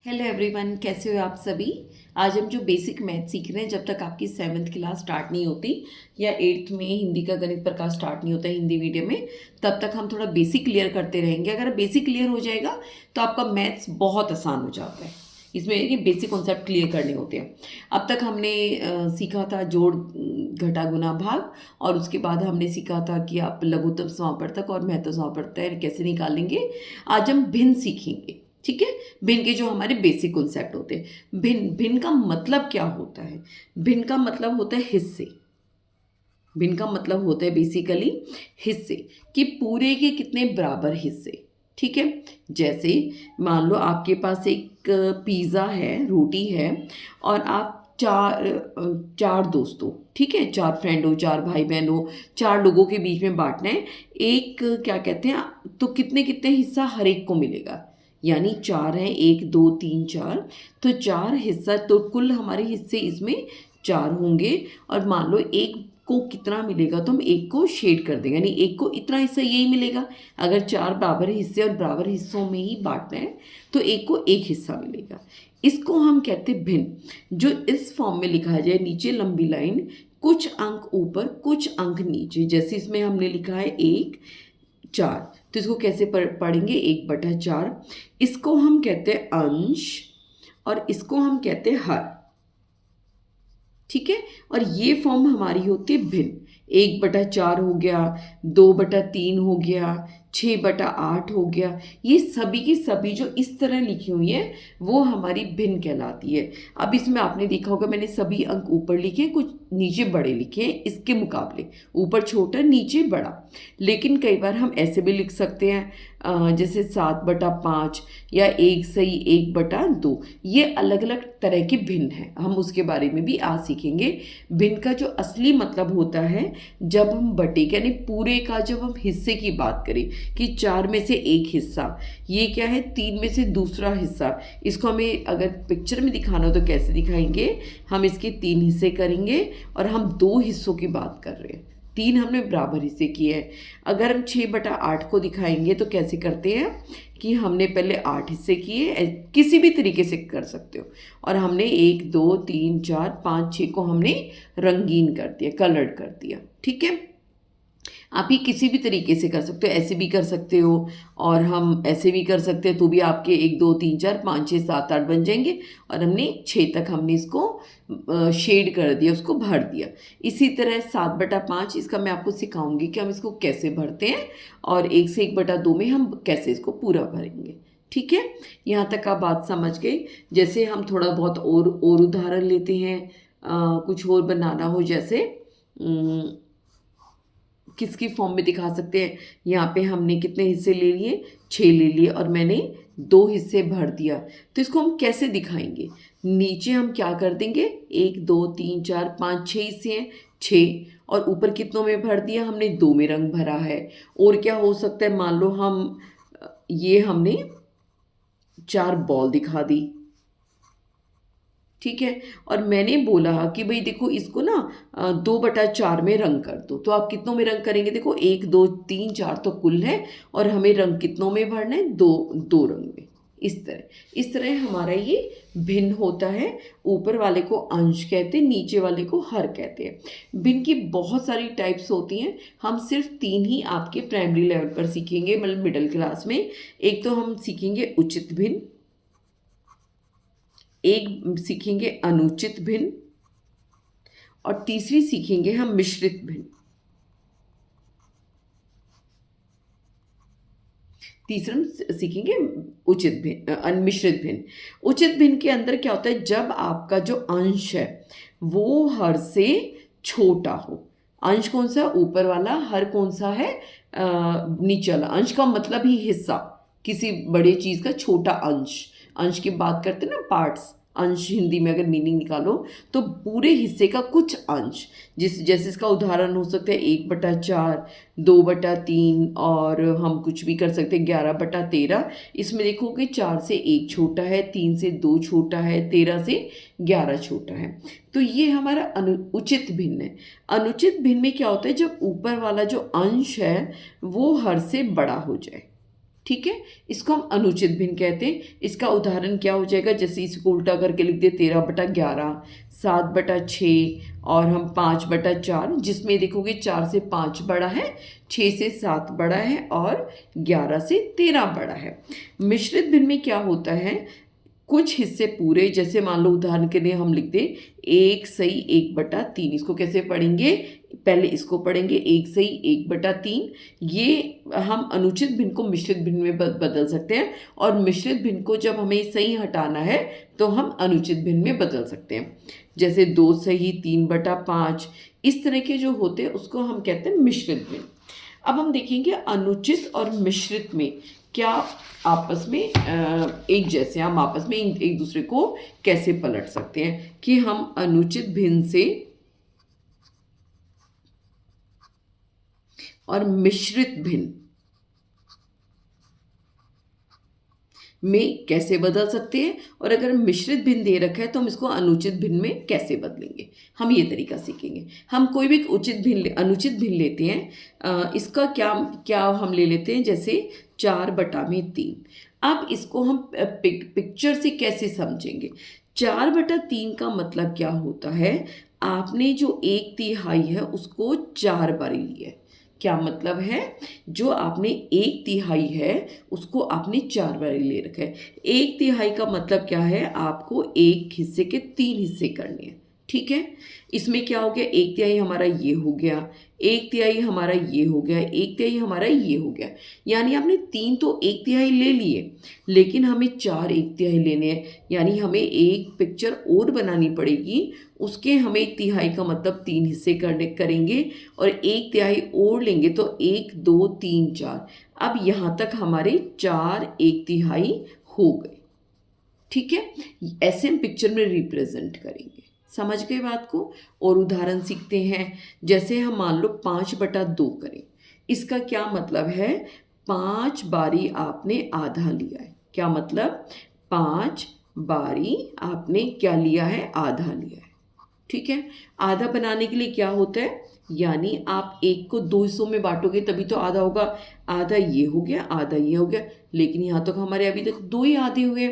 Hello everyone, कैसे हो आप सभी। आज हम जो बेसिक मैथ सीख रहे हैं, जब तक आपकी 7th क्लास स्टार्ट नहीं होती या 8th में हिंदी का गणित प्रकार स्टार्ट नहीं होता है हिंदी मीडियम में, तब तक हम थोड़ा बेसिक क्लियर करते रहेंगे। अगर बेसिक क्लियर हो जाएगा तो आपका मैथ्स बहुत आसान हो जाता है। इसमें ये बेसिक कॉन्सेप्ट क्लियर करने होते हैं। अब तक हमने सीखा था जोड़, घटा, गुना, भाग, और उसके बाद हमने सीखा था कि आप लघुत्तम समापवर्तक और महत्तम समापवर्तक कैसे निकालेंगे। आज हम भिन्न सीखेंगे, ठीक है। भिन्न के जो हमारे बेसिक कॉन्सेप्ट होते हैं। भिन्न भिन्न का मतलब क्या होता है? भिन्न का मतलब होता है हिस्से। भिन्न का मतलब होता है बेसिकली हिस्से, कि पूरे के कितने बराबर हिस्से, ठीक है। जैसे मान लो आपके पास एक पिज़्ज़ा है, रोटी है, और आप चार दोस्तों, ठीक है, चार फ्रेंड हो, चार भाई बहन हो, चार लोगों के बीच में बांटना है। एक क्या कहते हैं, तो कितने कितने हिस्सा हर एक को मिलेगा। यानी चार हैं, एक दो तीन चार, तो चार हिस्सा, तो कुल हमारे हिस्से इसमें चार होंगे। और मान लो एक को कितना मिलेगा, तो हम एक को शेड कर देंगे, यानी एक को इतना हिस्सा यही मिलेगा। अगर चार बराबर हिस्से और बराबर हिस्सों में ही बांटना है तो एक को एक हिस्सा मिलेगा। इसको हम कहते हैं भिन्न। जो इस फॉर्म में लिखा जाए, नीचे लंबी लाइन, कुछ अंक ऊपर कुछ अंक नीचे, जैसे इसमें हमने लिखा है एक चार, तो इसको कैसे पढ़ेंगे, 1/4। इसको हम कहते हैं अंश और इसको हम कहते हैं हर, ठीक है। और ये फॉर्म हमारी होती है भिन्न। 1/4 हो गया, 2/3 हो गया, 6/8 हो गया। ये सभी की सभी जो इस तरह लिखी हुई है वो हमारी भिन्न कहलाती है। अब इसमें आपने देखा होगा मैंने सभी अंक ऊपर लिखे हैं, कुछ नीचे बड़े लिखे हैं इसके मुकाबले, ऊपर छोटा नीचे बड़ा। लेकिन कई बार हम ऐसे भी लिख सकते हैं, जैसे 7/5 या 1/1/2। ये अलग अलग तरह के भिन्न हैं, हम उसके बारे में भी आज सीखेंगे। भिन्न का जो असली मतलब होता है, जब हम बटे यानी पूरे का, जब हम हिस्से की बात करें कि 4 में से एक हिस्सा, ये क्या है, 3 में से दूसरा हिस्सा। इसको हमें अगर पिक्चर में दिखाना हो तो कैसे दिखाएंगे, हम इसके 3 हिस्से करेंगे और हम 2 हिस्सों की बात कर रहे हैं, 3 हमने बराबर हिस्से किए हैं। अगर हम 6/8 को दिखाएंगे तो कैसे करते हैं कि हमने पहले 8 हिस्से किए, किसी भी तरीके से कर सकते हो, और हमने 1 2 3 4 5 6 को हमने रंगीन कर दिया, कलर्ड कर दिया, ठीक है। आप ये किसी भी तरीके से कर सकते हो, ऐसे भी कर सकते हो और हम ऐसे भी कर सकते हैं, तो भी आपके 1 2 3 4 5 6 7 8 बन जाएंगे। और हमने 6 तक हमने इसको शेड कर दिया, उसको भर दिया। इसी तरह 7/5 इसका मैं आपको सिखाऊंगी कि हम इसको कैसे भरते हैं, और 1 से 1/2 में हम कैसे इसको पूरा भरेंगे, ठीक है। यहाँ तक आप बात समझ गए। जैसे हम थोड़ा बहुत और उदाहरण लेते हैं, कुछ और बनाना हो, जैसे किसकी फॉर्म में दिखा सकते हैं। यहाँ पे हमने कितने हिस्से ले लिए, 6 ले लिए, और मैंने 2 हिस्से भर दिया। तो इसको हम कैसे दिखाएंगे, नीचे हम क्या कर देंगे, 1 2 3 4 5 6 हिस्से हैं, 6, और ऊपर कितनों में भर दिया, हमने 2 में रंग भरा है। और क्या हो सकता है, मान लो हम ये हमने 4 बॉल दिखा दी, ठीक है। और मैंने बोला कि भाई देखो इसको ना 2/4 में रंग कर दो, तो आप कितनों में रंग करेंगे, देखो 1 2 3 4 तो कुल है, और हमें रंग कितनों में भरना है, दो दो रंग में। इस तरह हमारा ये भिन्न होता है। ऊपर वाले को अंश कहते हैं, नीचे वाले को हर कहते हैं। भिन्न की बहुत सारी टाइप्स होती हैं, हम सिर्फ 3 ही आपके प्राइमरी लेवल पर सीखेंगे, मतलब मिडिल क्लास में। एक तो हम सीखेंगे उचित भिन्न, एक सीखेंगे अनुचित भिन्न, और तीसरी सीखेंगे हम मिश्रित भिन्न। तीसरा सीखेंगे उचित भिन्न, मिश्रित भिन्न। उचित भिन्न के अंदर क्या होता है, जब आपका जो अंश है वो हर से छोटा हो। अंश कौन सा, ऊपर वाला, हर कौन सा है, नीचे वाला। अंश का मतलब ही हिस्सा, किसी बड़े चीज़ का छोटा अंश। अंश की बात करते हैं ना, पार्ट्स। अंश हिंदी में अगर मीनिंग निकालो तो पूरे हिस्से का कुछ अंश, जैसे इसका उदाहरण हो सकता है 1/4, 2/3, और हम कुछ भी कर सकते हैं 11/13। इसमें देखोगे 4 से 1 छोटा है, 3 से 2 छोटा है, 13 से 11 छोटा है। तो ये हमारा उचित भिन्न है। अनुचित भिन्न में क्या होता है, जब ऊपर वाला जो अंश है वो हर से बड़ा हो जाए, ठीक है, इसको हम अनुचित भिन्न कहते हैं। इसका उदाहरण क्या हो जाएगा, जैसे इसको उल्टा करके लिख दे 13/11, 7/6 और हम 5/4, जिसमें देखोगे 4 से 5 बड़ा है, 6 से 7 बड़ा है और 11 से 13 बड़ा है। मिश्रित भिन्न में क्या होता है, कुछ हिस्से पूरे, जैसे मान लो उदाहरण के लिए हम लिख दें 1/1/3। इसको कैसे पढ़ेंगे, पहले इसको पढ़ेंगे 1/1/3। ये हम अनुचित भिन्न को मिश्रित भिन्न में बदल सकते हैं, और मिश्रित भिन्न को जब हमें सही हटाना है तो हम अनुचित भिन्न में बदल सकते हैं। जैसे 2/3/5, इस तरह के जो होते हैं उसको हम कहते हैं मिश्रित भिन्न। अब हम देखेंगे अनुचित और मिश्रित में क्या आपस में एक जैसे, हम आपस में एक दूसरे को कैसे पलट सकते हैं, कि हम अनुचित भिन्न से और मिश्रित भिन्न में कैसे बदल सकते हैं, और अगर मिश्रित भिन्न दे रखा है तो हम इसको अनुचित भिन्न में कैसे बदलेंगे, हम ये तरीका सीखेंगे। हम कोई भी अनुचित भिन्न लेते हैं, इसका क्या हम ले लेते हैं, जैसे 4/3। अब इसको हम पिक्चर से कैसे समझेंगे। 4/3 का मतलब क्या होता है, आपने जो 1/3 है उसको 4 बारी लिया है। क्या मतलब है, जो आपने 1/3 है उसको आपने 4 बारी ले रखा है। 1/3 का मतलब क्या है, आपको एक हिस्से के 3 हिस्से करने हैं, ठीक है। इसमें क्या हो गया, 1/3 हमारा ये हो गया, 1/3 हमारा ये हो गया, 1/3 हमारा ये हो गया। यानी आपने 3 तो 1/3 ले लिए, लेकिन हमें 4 1/3 लेने हैं। यानी हमें एक पिक्चर और बनानी पड़ेगी, उसके हमें 1/3 का मतलब 3 हिस्से करेंगे और 1/3 और लेंगे तो 1 2 3 4। अब यहाँ तक हमारे 4 1/3 हो गए, ठीक है। ऐसे हम पिक्चर में रिप्रेजेंट करेंगे। समझ गए बात को। और उदाहरण सीखते हैं, जैसे हम मान लो 5/2 करें। इसका क्या मतलब है, 5 बारी आपने आधा लिया है। क्या मतलब, 5 बारी आपने क्या लिया है, आधा लिया है, ठीक है। आधा बनाने के लिए क्या होता है, यानी आप एक को 2 हिस्सों में बांटोगे तभी तो आधा होगा। आधा ये हो गया, आधा ये हो गया, लेकिन यहाँ तक हमारे अभी तक 2 ही आधे हुए।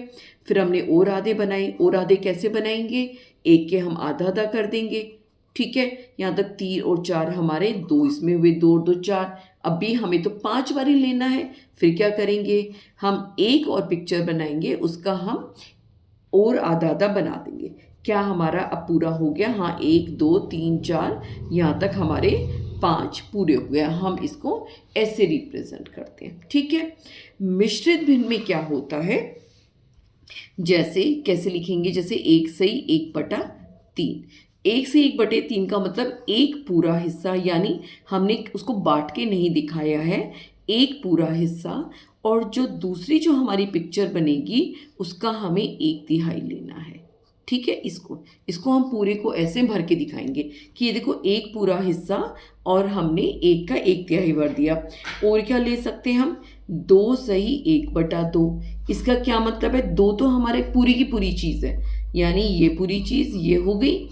फिर हमने और आधे बनाए। और आधे कैसे बनाएंगे, एक के हम आधा आधा कर देंगे, ठीक है। यहाँ तक 3 और 4 हमारे 2 इसमें हुए, 2 और 2 4। अब भी हमें तो 5 बारी लेना है। फिर क्या करेंगे, हम एक और पिक्चर बनाएंगे, उसका हम और आधा आधा बना देंगे। क्या हमारा अब पूरा हो गया, हाँ 1 2 3 4, यहाँ तक हमारे 5 पूरे हो गया। हम इसको ऐसे रिप्रेजेंट करते हैं, ठीक है। मिश्रित भिन्न में क्या होता है, जैसे कैसे लिखेंगे, जैसे 1/1/3। 1/1/3 का मतलब एक पूरा हिस्सा, यानी हमने उसको बांट के नहीं दिखाया है, एक पूरा हिस्सा। और जो दूसरी जो हमारी पिक्चर बनेगी उसका हमें 1/3 लेना है, ठीक है। इसको हम पूरे को ऐसे भर के दिखाएंगे कि ये देखो एक पूरा हिस्सा और हमने एक का 1/3 भर दिया। और क्या ले सकते हैं हम, 2/1/2। इसका क्या मतलब है, 2 तो हमारे पूरी की पूरी चीज़ है, यानी ये पूरी चीज़ ये हो गई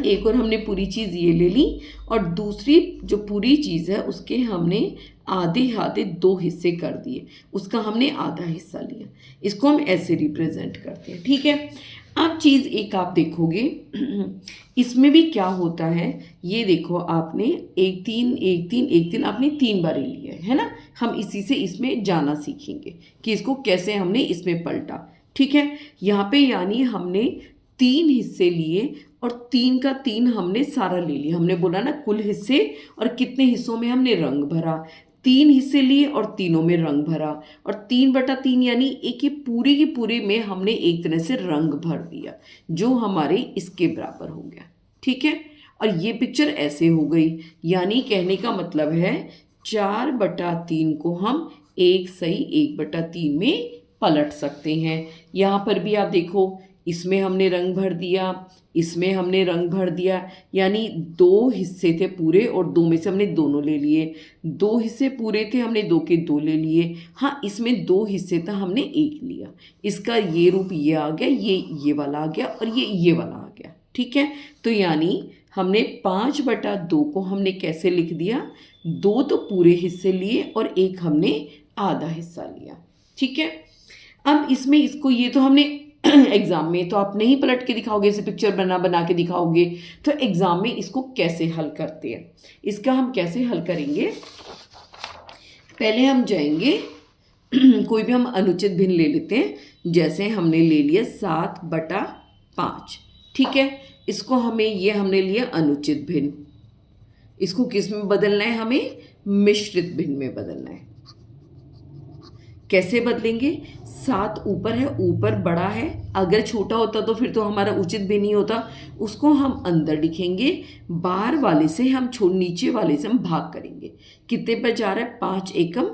एक और हमने पूरी चीज़ ये ले ली, और दूसरी जो पूरी चीज़ है उसके हमने आधे आधे 2 हिस्से कर दिए, उसका हमने आधा हिस्सा लिया। इसको हम ऐसे रिप्रेजेंट करते हैं, ठीक है। अब चीज़ एक आप देखोगे इसमें भी क्या होता है, ये देखो आपने 1/3 आपने 3 बारी लिया है ना। हम इसी से इसमें जाना सीखेंगे कि इसको कैसे हमने इसमें पलटा, ठीक है। यहाँ पे यानी हमने 3 हिस्से लिए और 3 का 3 हमने सारा ले लिया। हमने बोला ना कुल हिस्से और कितने हिस्सों में हमने रंग भरा, 3 हिस्से लिए और तीनों में रंग भरा। और 3/3 यानी एक ये पूरे के पूरे में हमने एक तरह से रंग भर दिया, जो हमारे इसके बराबर हो गया, ठीक है। और ये पिक्चर ऐसे हो गई, यानी कहने का मतलब है 4/3 को हम 1/1/3 में पलट सकते हैं। यहाँ पर भी आप देखो, इसमें हमने रंग भर दिया, इसमें हमने रंग भर दिया, यानी 2 हिस्से थे पूरे और 2 में से हमने दोनों ले लिए। 2 हिस्से पूरे थे, हमने 2 के 2 ले लिए। हाँ, इसमें 2 हिस्से था, हमने 1 लिया। इसका ये रूप ये आ गया, ये वाला आ गया और ये वाला आ गया, ठीक है। तो यानी हमने 5/2 को हमने कैसे लिख दिया, 2 तो पूरे हिस्से लिए और 1 हमने आधा हिस्सा लिया। ठीक है, अब इसमें इसको ये तो हमने एग्ज़ाम में तो आप नहीं पलट के दिखाओगे, इसे पिक्चर बना के दिखाओगे, तो एग्ज़ाम में इसको कैसे हल करते हैं, इसका हम कैसे हल करेंगे। पहले हम जाएंगे कोई भी हम अनुचित भिन्न ले लेते हैं, जैसे हमने ले लिया 7/5। ठीक है, इसको हमने लिया अनुचित भिन्न, इसको किस में बदलना है, हमें मिश्रित भिन्न में बदलना है। कैसे बदलेंगे, 7 ऊपर है, ऊपर बड़ा है, अगर छोटा होता तो फिर तो हमारा उचित भिन्न ही होता, उसको हम अंदर लिखेंगे, बाहर वाले से हम नीचे वाले से हम भाग करेंगे। कितने पर जा रहा है, 5 एकम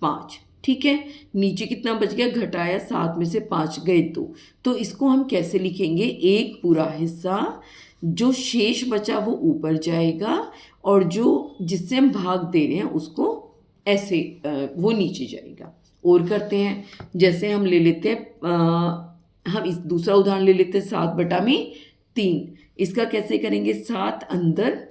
5। ठीक है, नीचे कितना बच गया, घटाया 7 में से 5 गए 2, तो इसको हम कैसे लिखेंगे, एक पूरा हिस्सा, जो शेष बचा वो ऊपर जाएगा और जो जिससे हम भाग दे रहे हैं उसको ऐसे वो नीचे जाएगा। और करते हैं, जैसे हम ले लेते हैं हम इस दूसरा उदाहरण ले लेते हैं 7/3। इसका कैसे करेंगे, 7 अंदर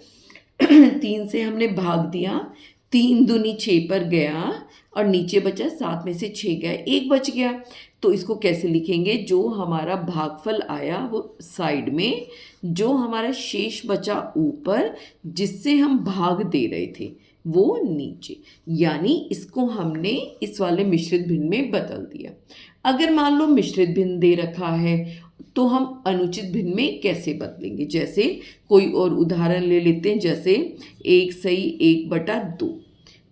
3 से हमने भाग दिया, 3 दूनी 6 पर गया और नीचे बचा 7 में से 6 गया, 1 बच गया। तो इसको कैसे लिखेंगे, जो हमारा भागफल आया वो साइड में, जो हमारा शेष बचा ऊपर, जिससे हम भाग दे रहे थे वो नीचे, यानी इसको हमने इस वाले मिश्रित भिन्न में बदल दिया। अगर मान लो मिश्रित भिन्न दे रखा है तो हम अनुचित भिन्न में कैसे बदलेंगे, जैसे कोई और उदाहरण ले लेते हैं, जैसे 1/1/2।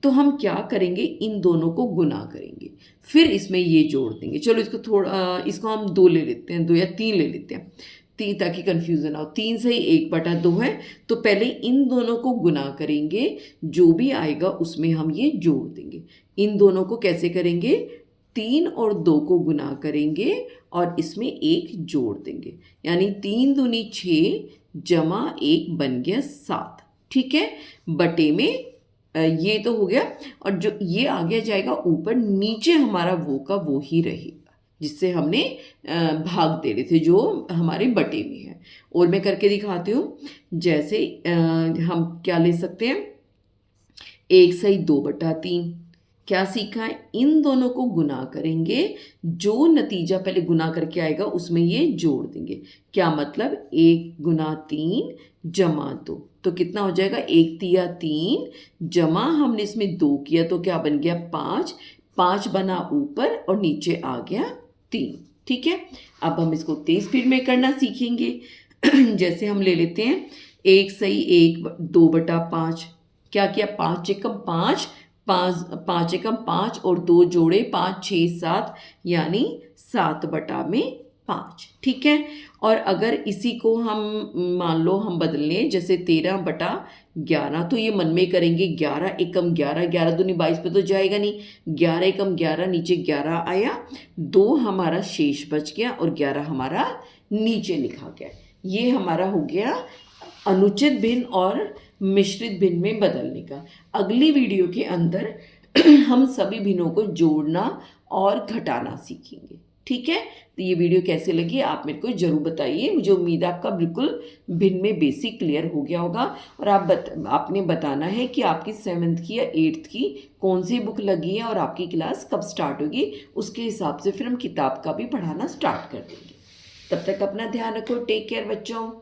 तो हम क्या करेंगे, इन दोनों को गुना करेंगे, फिर इसमें ये जोड़ देंगे। चलो इसको हम 2 ले लेते हैं, 2 या 3 ले लेते हैं, 3 ताकि कन्फ्यूज़न हो। 3 से 1/2 है, तो पहले इन दोनों को गुना करेंगे, जो भी आएगा उसमें हम ये जोड़ देंगे। इन दोनों को कैसे करेंगे, 3 और 2 को गुना करेंगे और इसमें 1 जोड़ देंगे, यानी 3 दूनी 6 जमा 1 बन गया 7। ठीक है, बटे में ये तो हो गया, और जो ये आगे जाएगा ऊपर, नीचे हमारा वो का वो ही रहेगा जिससे हमने भाग दे रहे थे, जो हमारे बटे में है। और मैं करके दिखाती हूँ, जैसे हम क्या ले सकते हैं, 1/2/3। क्या सीखा है, इन दोनों को गुना करेंगे, जो नतीजा पहले गुना करके आएगा उसमें ये जोड़ देंगे। क्या मतलब, 1 गुना 3 जमा 2, तो कितना हो जाएगा, 1 तिया 3 जमा हमने इसमें 2 किया तो क्या बन गया 5, 5 बना ऊपर और नीचे आ गया 3। ठीक है, अब हम इसको तेज स्पीड में करना सीखेंगे। जैसे हम ले लेते हैं 1/2/5। क्या किया, 5 एकम 5, 5 एकम 5 और 2 जोड़े 5 6 7, यानी 7/5। ठीक है, और अगर इसी को हम मान लो हम बदल लें, जैसे 13/11, तो ये मन में करेंगे 11 एकम 11, 11 दूनी 22 पे तो जाएगा नहीं, 11 एकम 11, नीचे 11 आया, 2 हमारा शेष बच गया और 11 हमारा नीचे लिखा गया। ये हमारा हो गया अनुचित भिन्न और मिश्रित भिन्न में बदलने का। अगली वीडियो के अंदर हम सभी भिन्नों को जोड़ना और घटाना सीखेंगे। ठीक है, तो ये वीडियो कैसे लगी आप मेरे को ज़रूर बताइए। मुझे उम्मीद है आपका बिल्कुल भिन्न में बेसिक क्लियर हो गया होगा, और आपने बताना है कि आपकी 7th की या 8th की कौन सी बुक लगी है और आपकी क्लास कब स्टार्ट होगी। उसके हिसाब से फिर हम किताब का भी पढ़ाना स्टार्ट कर देंगे। तब तक अपना ध्यान रखो, टेक केयर बच्चों।